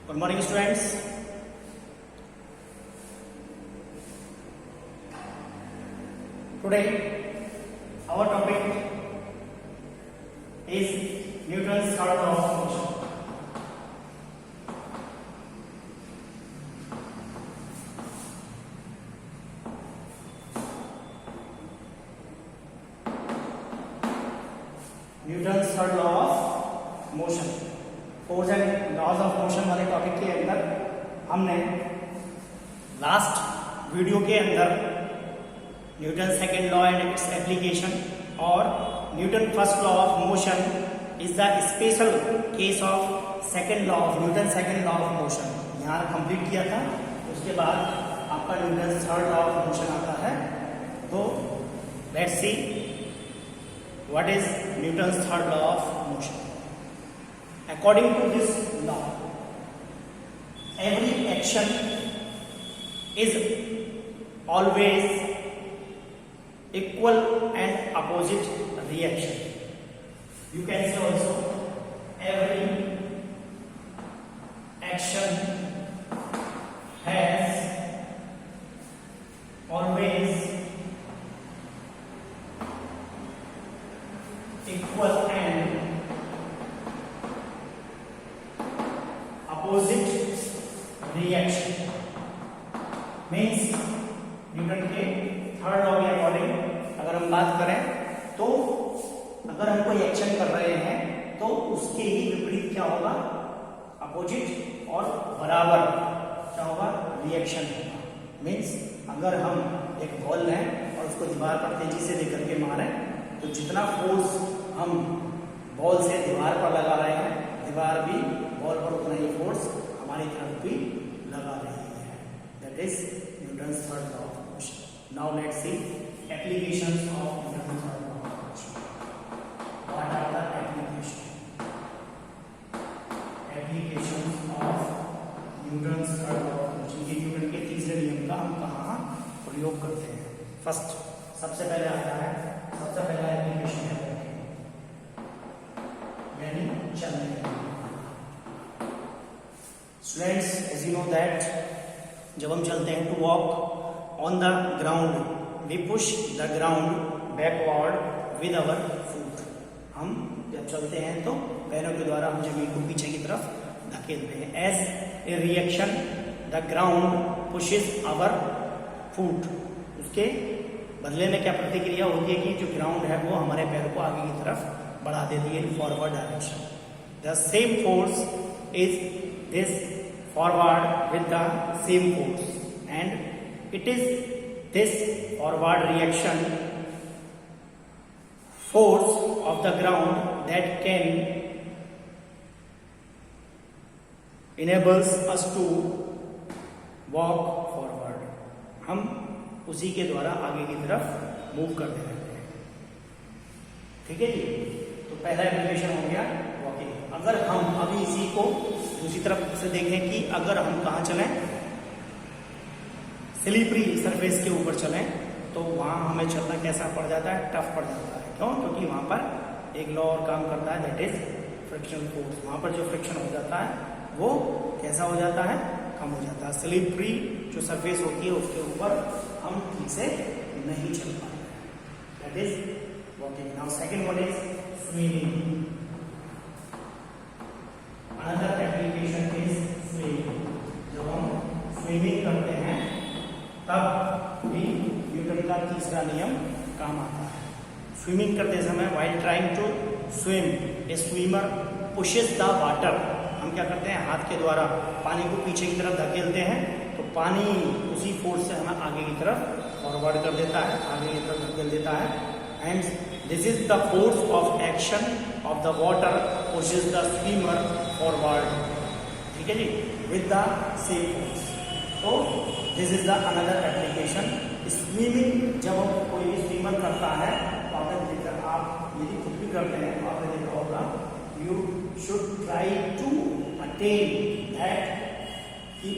Good morning, students. Today, our topic is Newton's third law of motion. Newton's third law of motion. Force and laws of motion वाले topic के अंदर हमने last video के अंदर Newton second law and its application और Newton first law of motion is the special case of second law of Newton second law of motion यहाँ complete किया था। उसके बाद आपका Newton third law of motion आता है। तो let's see what is Newton third law of motion. According to this law, every action is always equal and opposite reaction. You can say also every action has always equal and opposite reaction। Means Newton के third law के according अगर हम बात करें तो अगर हम कोई एक्शन कर रहे हैं तो उसके ही विपरीत क्या होगा, अपोजिट और बराबर क्या होगा, रिएक्शन होगा। मीन्स अगर हम एक बॉल लें और उसको दीवार पर तेजी से लेकर के मारें तो जितना फोर्स हम बॉल से दीवार पर लगा रहे हैं, दीवार भी बॉल पर उतना ही फोर्स हमारी तरफ भी लगा रही है। That is Newton's third law of motion. Now let's see applications of Newton's third law of motion. What are the applications of Newton's third law of motion. ये न्यूटन के तीसरे नियम का हम कहाँ प्रयोग करते हैं। फर्स्ट सबसे पहले आता है, सबसे पहला एप्लीकेशन है यानी चलने। Students, as you know that जब हम चलते हैं to walk on the ground we push the ground backward with our foot. हम जब चलते हैं तो पैरों के द्वारा हम जमीन को पीछे की तरफ धकेलते हैं। As a reaction the ground pushes our foot. उसके बदले में क्या प्रतिक्रिया होती है कि जो ग्राउंड है वो हमारे पैरों को आगे की तरफ बढ़ा देती है, forward direction. The same force is this forward with the same force and it is this forward reaction force of the ground that can enables us to walk forward। हम उसी के द्वारा आगे की तरफ मूव करते रहते हैं। ठीक है जी। तो पहला एप्लीकेशन हो गया वॉकिंग। अगर हम अभी इसी को दूसरी तरफ से देखें कि अगर हम कहाँ चलें, स्लिपरी सरफेस के ऊपर चलें तो वहाँ हमें चलना कैसा पड़ जाता है, टफ पड़ जाता है। क्यों? क्योंकि वहाँ पर एक लॉ और काम करता है, दैट इज फ्रिक्शन फोर्स। वहाँ पर जो फ्रिक्शन हो जाता है वो कैसा हो जाता है, कम हो जाता है। स्लिपरी जो सरफेस होती है उसके ऊपर हम ठीक से नहीं चल पाते, that is walking. Now second one is swimming. Another application is swimming. जब हम स्विमिंग करते हैं तब भी न्यूटन का तीसरा नियम काम आता है। स्विमिंग करते समय while trying to swim a swimmer pushes the water. हम क्या करते हैं, हाथ के द्वारा पानी को पीछे की तरफ धकेलते हैं तो पानी उसी फोर्स से हमें आगे की तरफ फॉरवर्ड कर देता है, आगे की तरफ धकेल देता है। And this is the force of action of the water pushes the swimmer forward. ठीक है जी, विद द सेम फोर्स। तो this is the another application. Swimming जब कोई भी स्विमर करता है तो आपने देखा, आप यदि खुद भी करते हैं तो आपने देखा होगा, you should try to attain that कि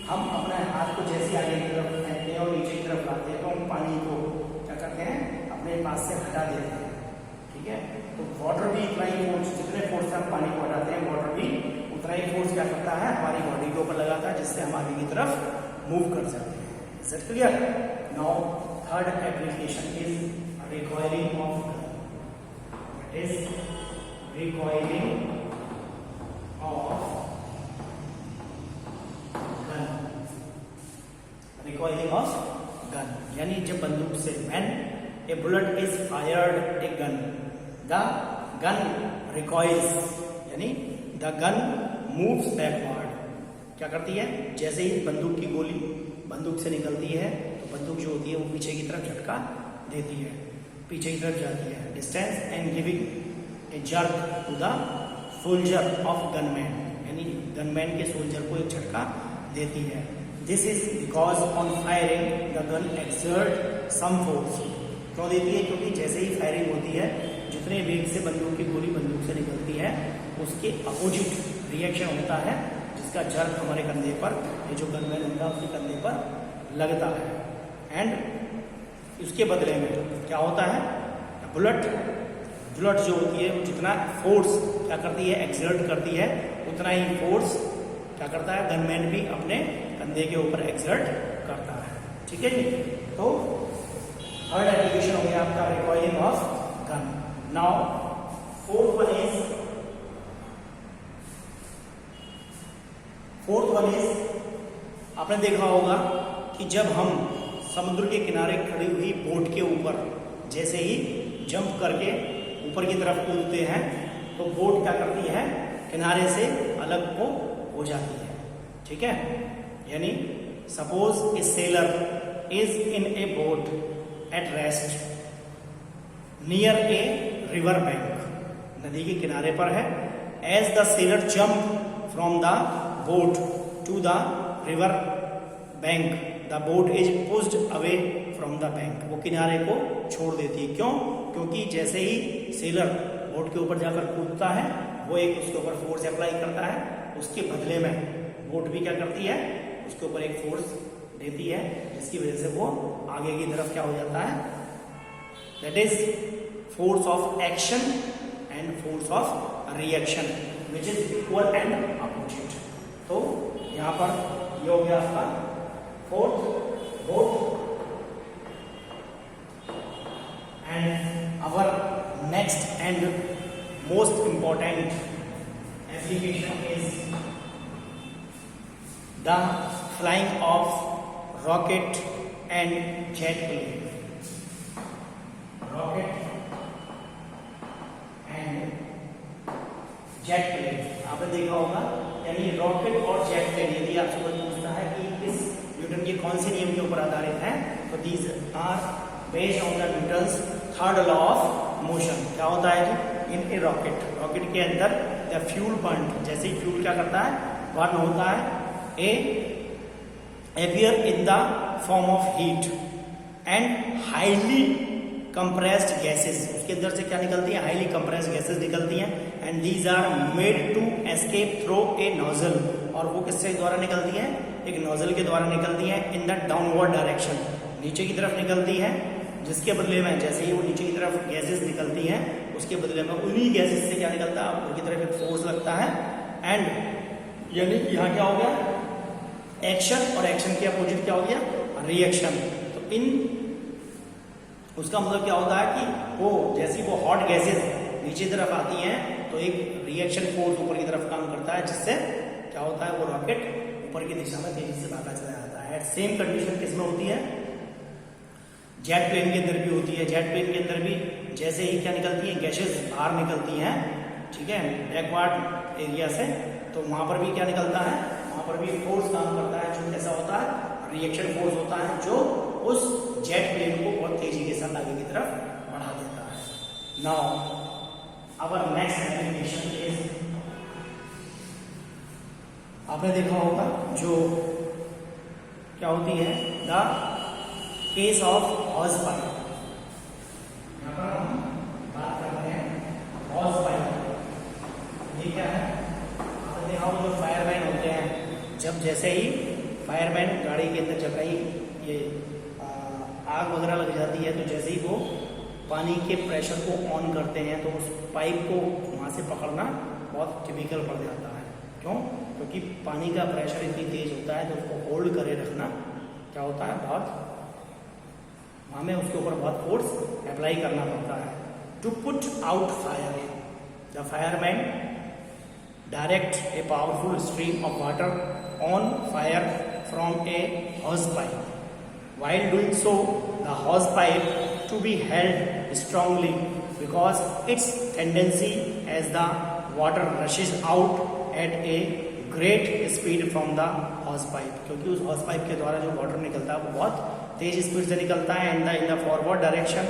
हम अपने हाथ को जैसे आगे की तरफ फेंकते हैं और नीचे की तरफ लाते हैं तो हम पानी को क्या करते हैं, अपने पास से हटा देते हैं। ठीक है, तो वाटर भी इतना ही फोर्स, जितने फोर्स से हम पानी को हटाते हैं वाटर भी उतना ही फोर्स क्या करता है, हमारी बॉडी जिससे हम आगे की तरफ मूव कर सकते हैं। Is it clear? Now third application is recoiling of gun. It is recoiling of gun. Recoiling of gun यानी जब बंदूक से when a bullet is fired a gun, the gun recoils यानी द गन मूव्स बैकवर्ड। क्या करती है? जैसे ही बंदूक की गोली बंदूक से निकलती है तो बंदूक जो होती है वो पीछे की तरफ झटका देती है, पीछे की तरफ जाती है। Distance and giving a jerk to the soldier of gunman यानी गनमैन के सोल्जर को एक झटका देती है। This is because on firing the gun exert some force. क्यों देती है? क्योंकि जैसे ही फायरिंग होती है, जितने वेग से बंदूक की गोली बंदूक से निकलती है उसके अपोजिट रिएक्शन होता है, जिसका जर्क हमारे कंधे पर, ये जो गनमैन होता है उसके कंधे पर लगता है। एंड उसके बदले में क्या होता है? बुलेट जो होती है वो जितना फोर्स क्या करती है? एक्सर्ट करती है, उतना ही फोर्स क्या करता है? गनमैन भी अपने कंधे के ऊपर एक्सर्ट करता है। ठीक है जी? तो थर्ड एप्लीकेशन हो गया आपका recoiling of gun. Now fourth one is आपने देखा होगा कि जब हम समुद्र के किनारे खड़ी हुई बोट के ऊपर जैसे ही जंप करके ऊपर की तरफ कूदते हैं तो बोट क्या करती है? किनारे से अलग हो जाती है। ठीक है? यानी suppose a sailor is in a boat at rest near a river bank, नदी के किनारे पर है। As the sailor jump from the boat to the river bank, the boat is pushed away from the bank. वो किनारे को छोड़ देती है। क्यों? क्योंकि जैसे ही सेलर बोट के ऊपर जाकर कूदता है वो एक उसके ऊपर फोर्स अप्लाई करता है, उसके बदले में बोट भी क्या करती है? उसके ऊपर एक फोर्स देती है, जिसकी वजह से वो आगे की तरफ क्या हो जाता है? That is force of action and force of reaction which is equal and opposite. तो यहां पर ये हो गया आपका fourth boat. And our next and most important application is the flying of rocket and jet plane. Rocket and jet plane आपने देखा होगा, यानी रॉकेट और जेट प्लेन यदि आपसे कोई पूछता है कि इस न्यूटन के कौन से नियम के ऊपर आधारित है, तो these are based on the Newton's third law of motion. क्या होता है जी? इन ए रॉकेट के अंदर द फ्यूल बर्न, जैसे ही फ्यूल क्या करता है? बर्न होता है, appear in the form of heat and highly compressed gases। उसके अंदर से क्या निकलती है? highly compressed gases निकलती हैं। and these are made to escape through a nozzle। और वो किसके द्वारा निकलती है? एक नोजल के द्वारा निकलती है। in the downward direction, नीचे की तरफ निकलती है, जिसके बदले में जैसे ही वो नीचे की तरफ गैसेस निकलती हैं उसके बदले में उन्हीं गैसेस से क्या निकलता है? ऊपर की तरफ एक फोर्स लगता है। एंड यानी यहाँ क्या हो गया? एक्शन, और एक्शन के अपोजिट क्या हो गया? रिएक्शन। तो इन उसका मतलब क्या होता है कि वो जैसी वो हॉट गैसेस नीचे तरफ आती हैं तो एक रिएक्शन फोर्स ऊपर की तरफ काम करता है, जिससे क्या होता है? वो रॉकेट ऊपर की दिशा में तेजी से भागा चला जाता है। सेम कंडीशन किसमें होती है? जेट प्लेन के अंदर भी होती है। जेट प्लेन के अंदर भी जैसे ही क्या निकलती है? गैसेस बाहर निकलती हैं, ठीक है, बैकवर्ड एरिया से, तो वहां पर भी क्या निकलता है? वहां पर भी फोर्स काम करता है, जो कैसा होता है? रिएक्शन फोर्स होता है, जो उस जेट प्लेन को बहुत तेजी के साथ आगे की तरफ बढ़ा देता है। Now our next application is, आपने देखा होगा जो क्या होती है? The case of hose pipe. यहां पर हम बात करते हैं हॉर्स पाइप। ये क्या है? आपने देखा होगा जो फायरमैन होते हैं, जब जैसे ही फायरमैन गाड़ी के अंदर जब कहीं ये आग वगैरह लग जाती है तो जैसे ही वो पानी के प्रेशर को ऑन करते हैं तो उस पाइप को वहाँ से पकड़ना बहुत टिपिकल पड़ जाता है। क्यों? क्योंकि पानी का प्रेशर इतनी तेज होता है तो उसको होल्ड करे रखना क्या होता है, बहुत हमें उसके ऊपर बहुत फोर्स अप्लाई करना पड़ता है। To put out fire, the fireman direct a powerful stream of water on fire from a hose pipe, while doing so the hose pipe to be held strongly because its tendency as the water rushes out at a great speed from the hose pipe, क्योंकि उस hose pipe के द्वारा जो water निकलता है वो बहुत तेज speed से निकलता है। And in the forward direction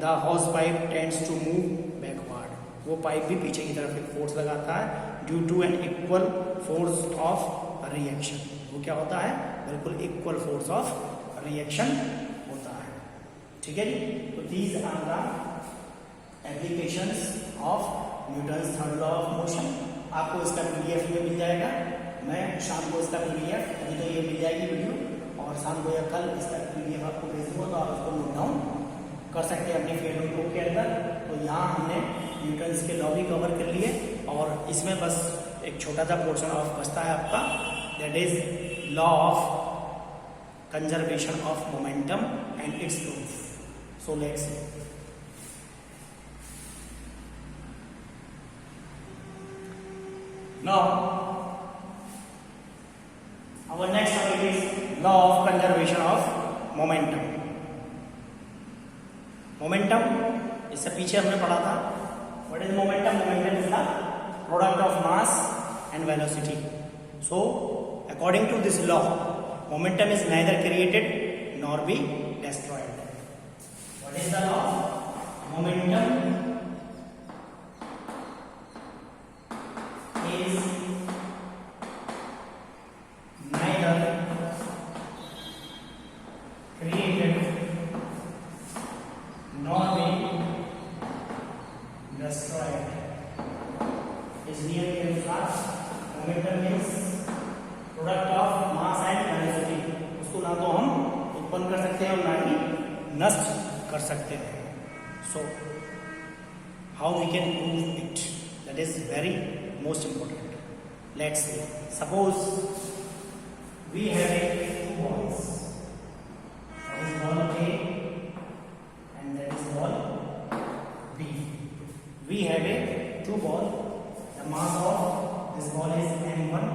the hose pipe tends to move backward, वो पाइप भी पीछे की तरफ एक फोर्स लगाता है due to an equal force of reaction. वो क्या होता है, बिल्कुल इक्वल फोर्स ऑफ रिएक्शन होता है। ठीक है जी, तो these are the applications of Newton's third law of motion. आपको इसका पीडीएफ में मिल जाएगा, मैं शाम को इसका पीडीएफ, अभी तो ये मिल जाएगी वीडियो, और शाम को या कल इसका पीडीएफ आपको भेज दूंगा तो आप उसको नोट डाउन कर सकते हैं अपनी फेवरेट बुक के अंदर। तो यहाँ हमने न्यूटन्स के लॉ भी कवर कर लिए और इसमें बस एक छोटा सा पोर्शन ऑफ बचता है आपका, that is law of conservation of momentum and its proof. So let's see. Now our next topic is law of conservation of momentum. Momentum इससे पीछे हमने पढ़ा था। What is momentum? Momentum is the product of mass and velocity. So according to this law, momentum is neither created nor be destroyed. What is the law? Momentum is neither created nor be destroyed. इस नियम के अनुसार momentum is product of mass and velocity, उसको ना तो हम उत्पन्न कर सकते हैं और ना ही नष्ट कर सकते हैं। So how we can prove it, that is very most important. Let's see, suppose we have two balls, that is ball A and that is ball B। We have two ball, the mass of this ball is m1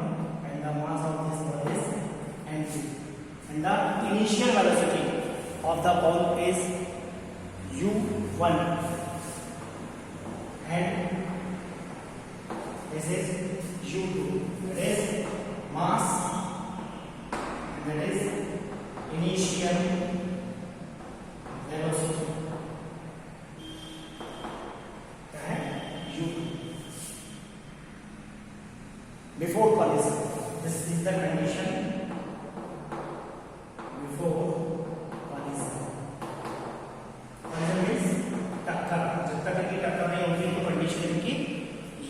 and the mass of this ball is m2, and the initial velocity of the ball is u1 and this is u2, that is mass and that is initial velocity, u2 before collision. This is the condition before collision. Collision means टक्कर, जब तक इनकी टक्कर नहीं होगी तो condition इनकी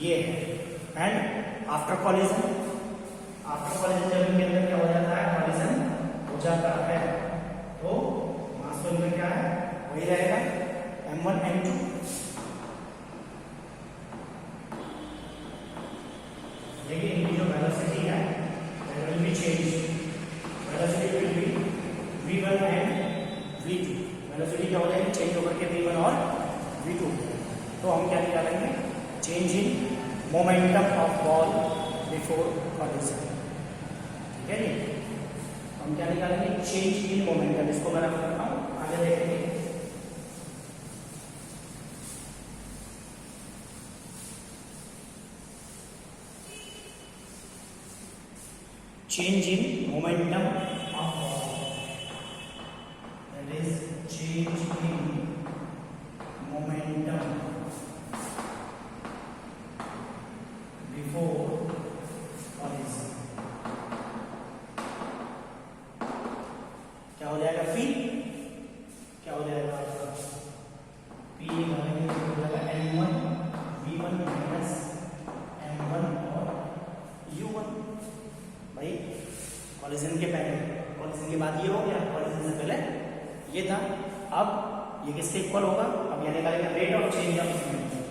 ये है। एंड आफ्टर कॉलिजन, जब इनके अंदर क्या हो जाता है, कॉलिजन हो जाता है तो मास तो इनका क्या है, वही रहेगा m1 m2। लेकिन इनकी जो वेलोसिटी है that will be changed. Velocity will be v1 and v2. Velocity क्या हो जाएगी, चेंज होकर के v1 और v2। तो हम क्या निकालेंगे, change in momentum of ball before collision. ठीक है जी, हम क्या निकालेंगे, चेंज इन मोमेंटम। इसको मैं रख रखा हूँ, आगे देखेंगे। change in momentum of ball, that is change in momentum before collision। क्या हो जाएगा, P क्या हो जाएगा आपका, P निकालेंगे तो हो जाएगा m1 v1 माइनस m1 और u1। भाई कॉलिजन के पहले, कॉलिजन के बाद ये हो गया, कॉलिजन से पहले ये था। अब ये किसके इक्वल होगा, अब ये निकालेंगे rate of change of momentum,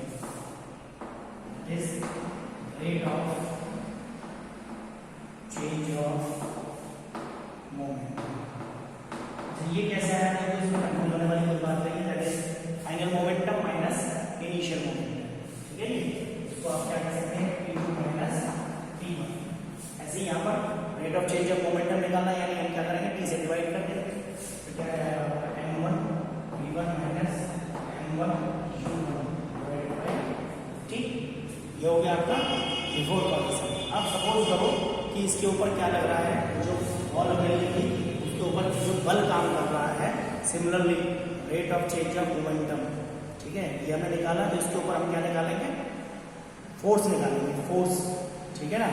rate of यहाँ पर rate of change of momentum निकालना है, यानी हम क्या करेंगे, टी से डिवाइड कर देंगे। तो क्या है m1 v1 minus m1 u1 divide by T. ये हो गया आपका बिफोर कॉलिजन। अब सपोज करो कि इसके ऊपर क्या लग रहा है, जो बॉल अवेलेबल थी उसके ऊपर जो बल काम कर रहा है, similarly rate of change of momentum, ठीक है, ये हमने निकाला। तो इसके ऊपर हम क्या निकालेंगे, फोर्स निकालेंगे, फोर्स, ठीक है ना।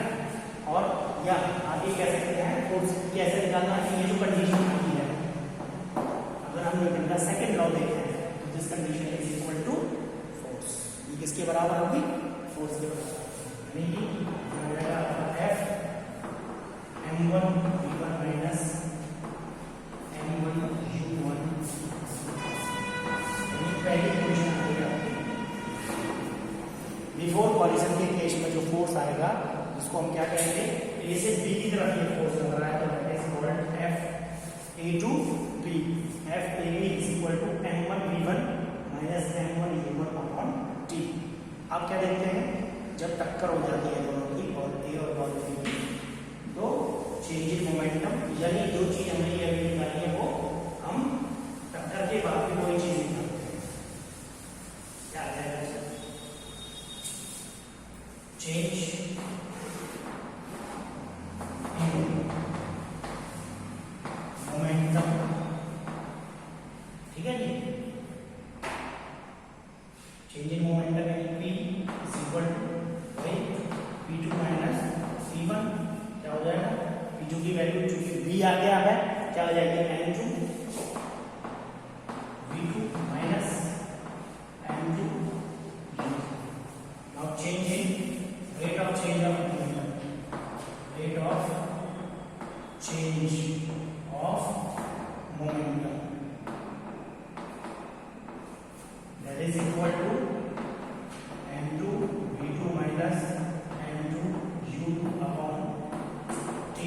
और या आगे कह सकते हैं फोर्स कैसे निकालना है, ये जो कंडीशन होती है, अगर हम न्यूटन का सेकंड लॉ देखें तो this condition is equal to force. ये किसके बराबर होगी, फोर्स के बराबर, यानी कि F m1 v1 minus m1 u1, पहली पोजीशन आएगी आपकी। बिफोर कॉलिजन के केस में जो फोर्स आएगा इसको हम क्या कहेंगे, ए से बी की तरफ ये फोर्स लग रहा है, तो that is called F A to B। F A B is equal to m1 v1 minus m1 u1 upon t। आप क्या देखते हैं, जब टक्कर हो जाती है दोनों की, बॉल ए और बॉल बी की, तो चेंज इन मोमेंटम, यानी जो चीज हमने ये अभी निकाली है वो हम टक्कर के बाद भी कोई चीज निकालते हैं, क्या आ जाएगा, चेंज मोमेंटम, ठीक है जी। चेंज इन मोमेंटम यानी P is equal to P2 minus P1, क्या हो जाएगा, P2 की वैल्यू चूंकि V आ गया है, क्या हो जाएगी M2 V2 minus M2 U। Now change in rate of change of momentum, rate of change of momentum, that is equal to m2 v2 minus m2 u2 upon t,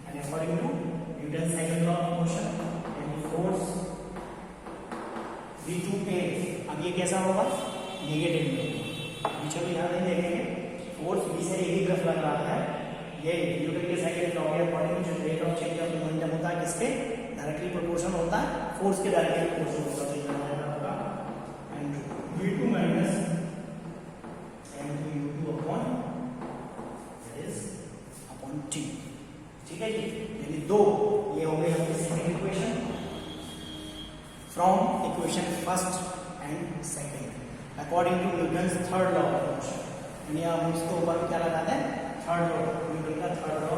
and according to Newton's second law of motion, यानी force v2a, अब ये कैसा होगा, negative में। अभी चलो यहाँ नहीं देखेंगे, फोर्स v से एक ही तरफ लग रहा है, ये न्यूटन के सेकंड लॉ के अकॉर्डिंग जो rate of change of momentum होता है किसके डायरेक्टली प्रोपोर्शनल होता है, फोर्स के डायरेक्टली प्रोपोर्शनल होता है। v2 minus m2 u2 upon t, ठीक है जी। यानी दो, ये हो गई हमारी second equation from equation first and second according to Newton's third law of motion. यानी हम इसके ऊपर क्या लगाते हैं, थर्ड लॉ, न्यूटन का थर्ड लॉ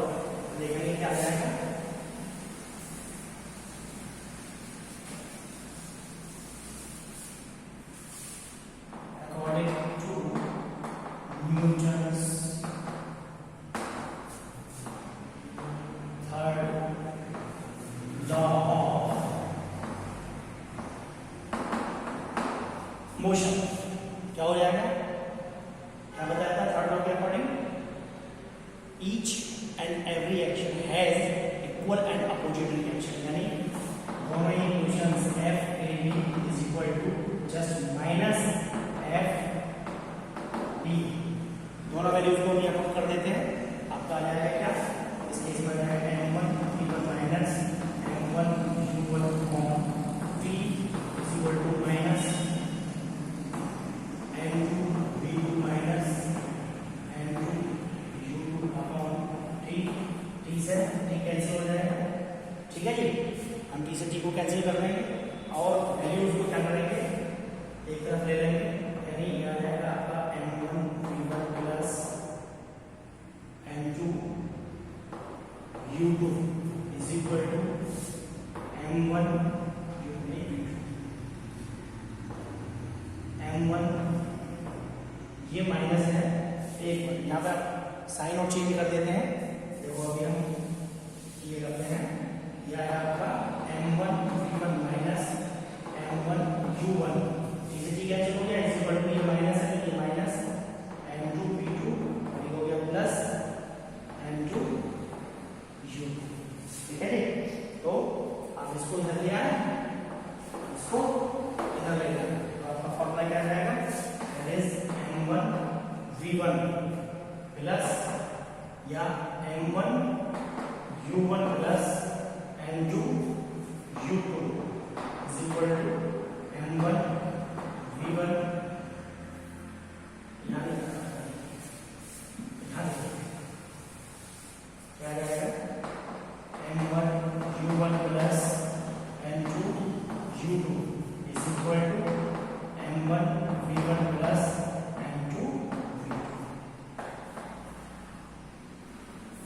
देखेंगे क्या आ जाएगा। According to Newton's third law of motion, क्या हो जाएगा, क्या बताया था थर्ड लॉ के according, each and every action has equal and opposite reaction, यानी दोनों ही equations F A B is equal to just minus F B, दोनों वैल्यूज को हम यहाँ कर देते हैं, आपका आ जाएगा क्या, इस केस में जाएगा m1 v1 minus m1 u1 upon t is equal to minus m2 v2 minus m2 u2 upon t, t से t कैंसिल हो जाएगा, ठीक है जी। हम t से t को कैंसिल कर लेंगे और वैल्यूज को क्या करेंगे, एक तरफ ले लेंगे, यानी ये आ जाएगा आपका m1 v1 plus m2 u2 is equal to m1 u2 m1, ये माइनस है एक, यहाँ पर साइन और चेंज कर देते हैं, देखो अभी हम ये करते हैं, यह है आपका m1 v1 minus m1 u1, cancel हो गया, इस इक्वल टू ये माइनस है, ये माइनस m2 v2 ये हो गया प्लस m2 u, ठीक है जी। तो आप इसको इधर ले आए, इसको इधर ले जाए, तो आपका फॉर्मूला क्या जाएगा, that is m1 v1 plus या m1 u1 plus m2 u2 is equal to m1 v1 क्या जाएगा m1 u1 plus m2 u2 is equal to m1 v1 plus m2 v2।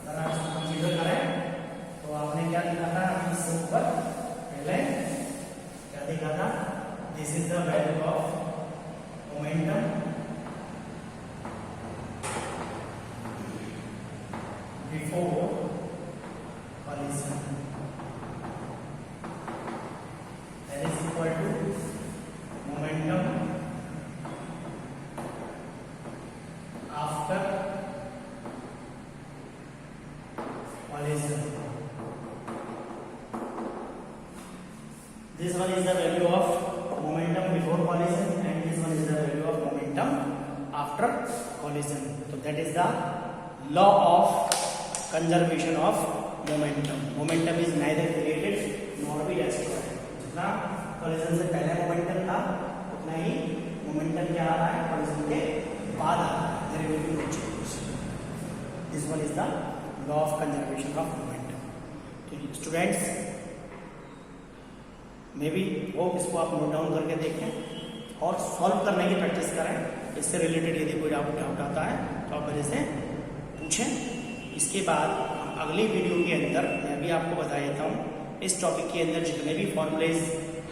अगर आप इसको कंसीडर करें तो आपने क्या लिखा था इससे ऊपर पहले क्या लिखा था, this is the value of momentum before collision, that is equal to momentum after collision. This one is the value of momentum before collision and this one is the value of momentum after collision. So that is the law of conservation of momentum. Momentum is neither created nor be destroyed. जितना collision से पहले momentum था उतना ही momentum क्या आ रहा है collision के बाद आ रहा है, derivative no change. This one is the law of conservation of momentum. तो स्टूडेंट्स मे बी होप इसको आप नोट डाउन करके देखें और सॉल्व करने की प्रैक्टिस करें। इससे रिलेटेड यदि कोई डाउट आता है तो आप मेरे से पूछें। इसके बाद अगली वीडियो के अंदर मैं भी आपको बता देता हूँ इस टॉपिक के अंदर जितने भी फॉर्मूलेज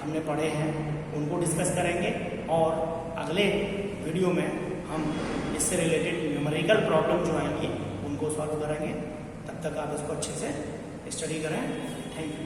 हमने पढ़े हैं उनको डिस्कस करेंगे और अगले वीडियो में हम इससे रिलेटेड न्यूमेरिकल प्रॉब्लम जो आएंगी उनको सॉल्व करेंगे। तब तक आप इसको अच्छे से स्टडी करें। Thank you.